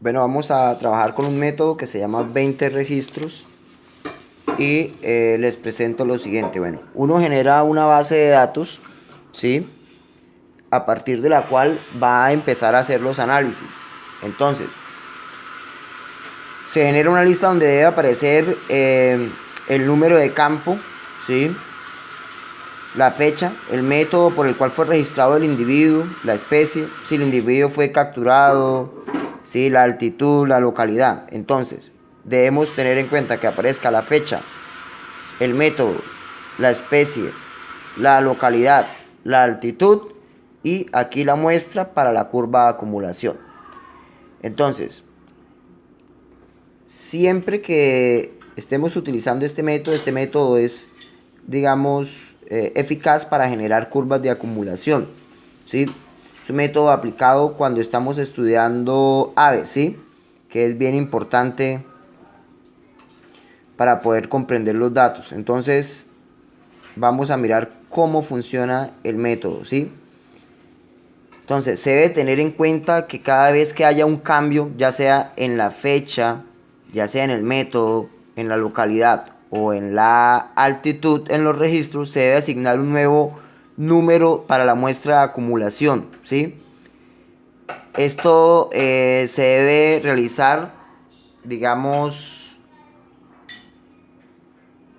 Bueno, vamos a trabajar con un método que se llama 20 registros y les presento lo siguiente. Bueno, uno genera una base de datos, ¿sí? A partir de la cual va a empezar a hacer los análisis. Entonces, se genera una lista donde debe aparecer el número de campo, ¿sí? La fecha, el método por el cual fue registrado el individuo, la especie, si el individuo fue capturado, si la altitud, la localidad. Entonces, debemos tener en cuenta que aparezca la fecha, el método, la especie, la localidad, la altitud y aquí la muestra para la curva de acumulación. Entonces, siempre que estemos utilizando este método es, digamos, eficaz para generar curvas de acumulación, ¿sí? Es un método aplicado cuando estamos estudiando aves, ¿sí? Que es bien importante para poder comprender los datos. Entonces, vamos a mirar cómo funciona el método, ¿sí? Entonces, se debe tener en cuenta que cada vez que haya un cambio, ya sea en la fecha, ya sea en el método, en la localidad o en la altitud en los registros, se debe asignar un nuevo número para la muestra de acumulación, ¿sí? Esto se debe realizar, digamos,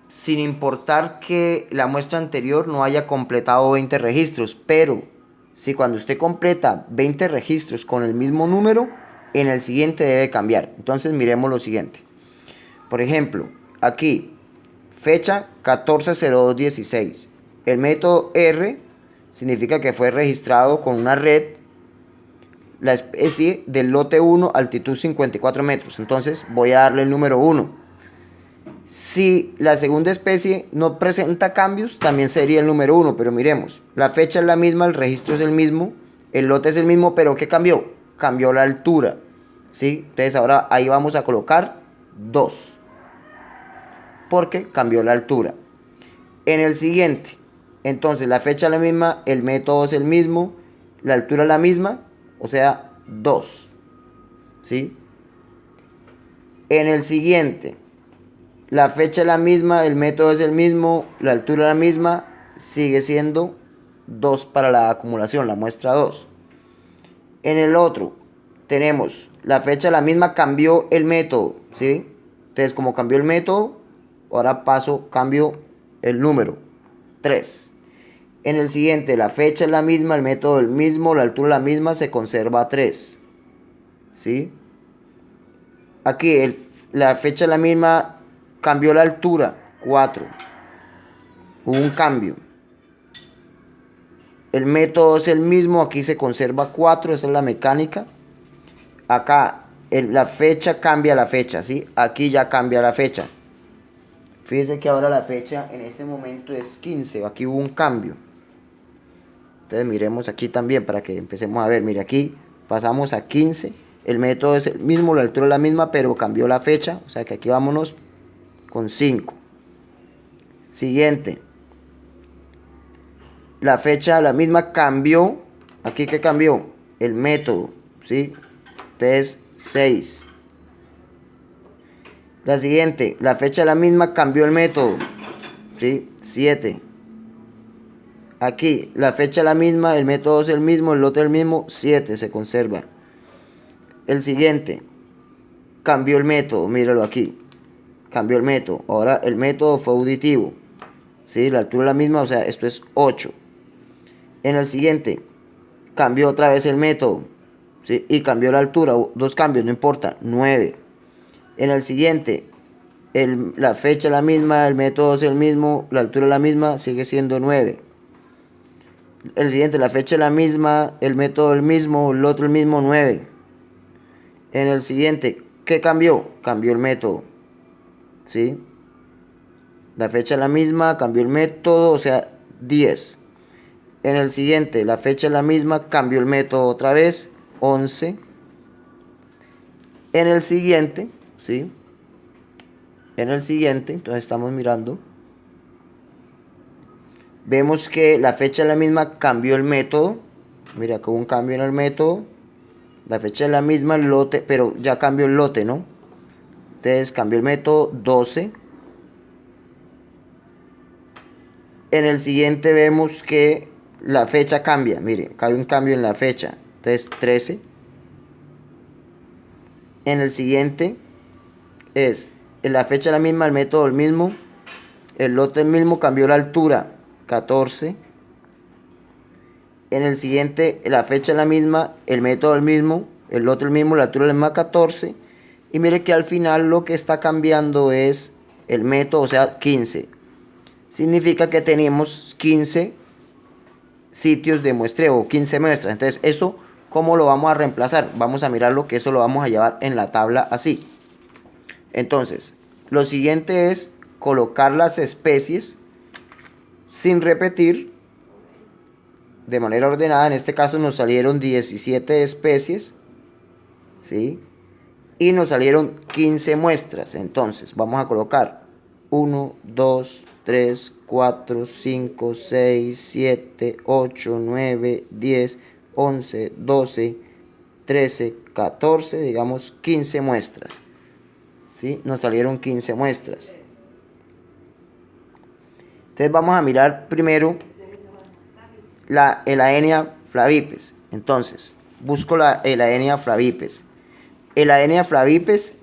sin importar que la muestra anterior no haya completado 20 registros, pero si cuando usted completa 20 registros con el mismo número, en el siguiente debe cambiar. Entonces miremos lo siguiente. Por ejemplo, aquí, fecha 14/02/16. El método R significa que fue registrado con una red, la especie del lote 1, altitud 54 metros. Entonces voy a darle el número 1. Si la segunda especie no presenta cambios, también sería el número 1, pero miremos, la fecha es la misma, el registro es el mismo, el lote es el mismo, pero ¿qué cambió? Cambió la altura, ¿sí? Entonces ahora ahí vamos a colocar 2, porque cambió la altura. En el siguiente, entonces la fecha es la misma, el método es el mismo, la altura es la misma, o sea, 2, ¿sí? En el siguiente, la fecha es la misma, el método es el mismo, la altura es la misma, sigue siendo 2 para la acumulación, la muestra 2. En el otro tenemos la fecha es la misma, cambió el método, ¿sí? Entonces, como cambió el método, ahora cambio el número 3. En el siguiente, la fecha es la misma, el método es el mismo, la altura es la misma, se conserva 3, ¿sí? Aquí la fecha es la misma, cambió la altura 4. Hubo un cambio. El método es el mismo, aquí se conserva 4, esa es la mecánica. Acá la fecha cambia la fecha, ¿sí? Aquí ya cambia la fecha. Fíjense que ahora la fecha en este momento es 15, aquí hubo un cambio. Entonces miremos aquí también para que empecemos a ver. Mire, aquí pasamos a 15. El método es el mismo, la altura es la misma, pero cambió la fecha. O sea que aquí vámonos con 5. Siguiente. La fecha la misma, cambió. Aquí que cambió el método, ¿sí? Entonces 6. La siguiente, la fecha la misma, cambió el método, ¿sí? 7. Aquí la fecha la misma, el método es el mismo, el lote es el mismo, 7 se conserva. El siguiente, cambió el método, míralo aquí. Cambió el método. Ahora el método fue auditivo, ¿sí? La altura es la misma, o sea, esto es 8. En el siguiente, cambió otra vez el método, ¿sí? Y cambió la altura, 2 cambios, no importa, 9. En el siguiente, la fecha es la misma, el método es el mismo, la altura es la misma, sigue siendo 9. El siguiente, la fecha es la misma, el método el mismo, el otro el mismo, 9. En el siguiente, ¿qué cambió? Cambió el método, ¿sí? La fecha es la misma, cambió el método, o sea, 10. En el siguiente, la fecha es la misma, cambió el método otra vez, 11. En el siguiente, ¿sí? En el siguiente, entonces estamos mirando. Vemos que la fecha es la misma, cambió el método. Mira que hubo un cambio en el método, La fecha es la misma, el lote, pero ya cambió el lote, ¿no? Entonces cambió el método 12. En el siguiente vemos que la fecha cambia. Mire, acá hay un cambio en la fecha. Entonces 13. En el siguiente es la fecha la misma, el método el mismo, el lote el mismo, cambió la altura 14. En el siguiente la fecha es la misma, el método el mismo, el lote el mismo, la altura la misma 14. Y mire que al final lo que está cambiando es el método, o sea 15. Significa que tenemos 15 sitios de muestreo, 15 muestras. Entonces, ¿eso cómo lo vamos a reemplazar? Vamos a mirarlo, que eso lo vamos a llevar en la tabla así. Entonces, lo siguiente es colocar las especies sin repetir, de manera ordenada. En este caso nos salieron 17 especies, ¿sí? Y nos salieron 15 muestras. Entonces, vamos a colocar 1, 2, 3, 4, 5, 6, 7, 8, 9, 10, 11, 12, 13, 14, digamos 15 muestras. ¿Sí? Nos salieron 15 muestras. Entonces vamos a mirar primero la Elaenia flavipes. Entonces, busco la Elaenia flavipes. Elaenia flavipes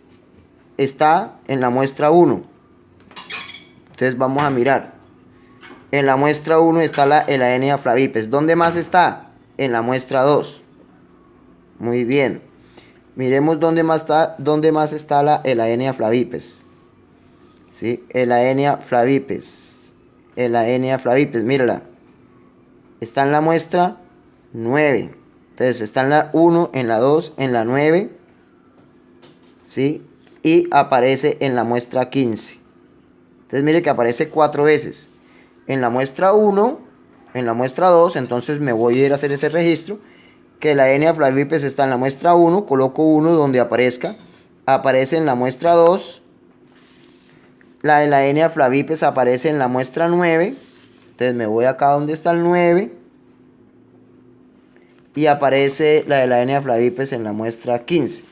está en la muestra 1. Entonces vamos a mirar. En la muestra 1 está la Elaenia flavipes. ¿Dónde más está? En la muestra 2. Muy bien. Miremos dónde más está la Elaenia flavipes. ¿Sí? Elaenia flavipes. Elaenia flavipes, mírala. Está en la muestra 9. Entonces está en la 1, en la 2, en la 9. ¿Sí? Y aparece en la muestra 15. Entonces mire que aparece 4 veces. En la muestra 1, en la muestra 2, entonces me voy a ir a hacer ese registro. Que la Elaenia flavipes está en la muestra 1, coloco 1 donde aparezca. Aparece en la muestra 2. La Elaenia flavipes aparece en la muestra 9. Entonces me voy acá donde está el 9. Y aparece la Elaenia flavipes en la muestra 15.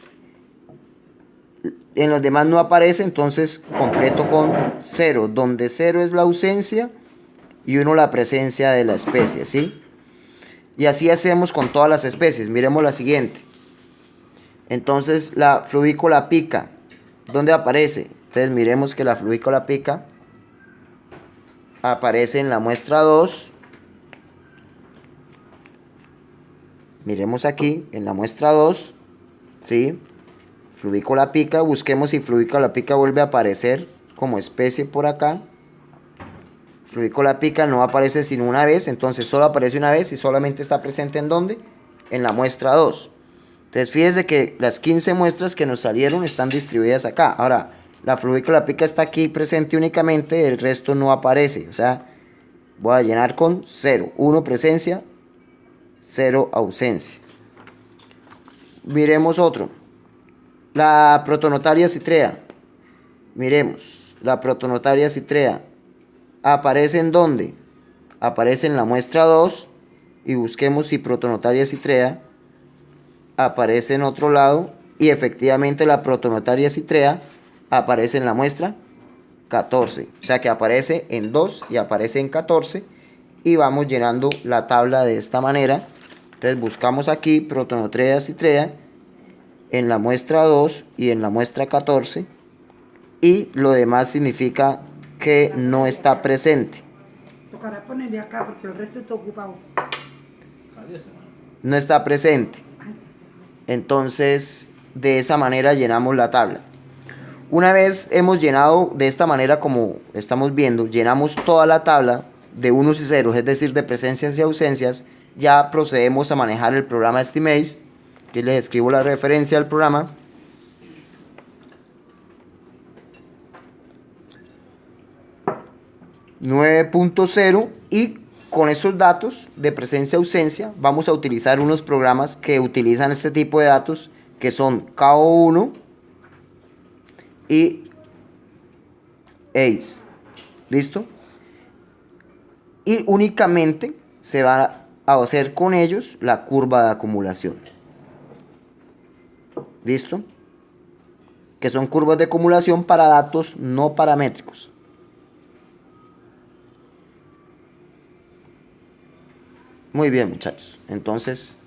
En los demás no aparece, entonces completo con 0. Donde 0 es la ausencia y 1 la presencia de la especie, ¿sí? Y así hacemos con todas las especies. Miremos la siguiente. Entonces la fluvícola pica, ¿dónde aparece? Entonces miremos que la fluvícola pica aparece en la muestra 2. Miremos aquí, en la muestra 2, ¿sí? Fluvícola pica, busquemos si fluvícola pica vuelve a aparecer como especie por acá. Fluvícola pica no aparece sino una vez, entonces solo aparece una vez y solamente está presente ¿en dónde? En la muestra 2. Entonces fíjese que las 15 muestras que nos salieron están distribuidas acá. Ahora, la fluvícola pica está aquí presente únicamente, el resto no aparece. O sea, voy a llenar con 0. 1 presencia, 0 ausencia. Miremos otro. La protonotaria citrea. Miremos, la protonotaria citrea. ¿Aparece en dónde? Aparece en la muestra 2 y busquemos si protonotaria citrea aparece en otro lado y efectivamente la protonotaria citrea aparece en la muestra 14. O sea que aparece en 2 y aparece en 14 y vamos llenando la tabla de esta manera. Entonces buscamos aquí protonotaria citrea en la muestra 2 y en la muestra 14 y lo demás significa que no está presente. Tocará ponerle acá porque el resto está ocupado. No está presente. Entonces, de esa manera llenamos la tabla. Una vez hemos llenado de esta manera, como estamos viendo, llenamos toda la tabla de unos y ceros, es decir, de presencias y ausencias, ya procedemos a manejar el programa Estimates. Aquí les escribo la referencia al programa. .0 y con esos datos de presencia ausencia vamos a utilizar unos programas que utilizan este tipo de datos que son KO1 y ACE. ¿Listo? Y únicamente se va a hacer con ellos la curva de acumulación. ¿Listo? Que son curvas de acumulación para datos no paramétricos. Muy bien, muchachos. Entonces,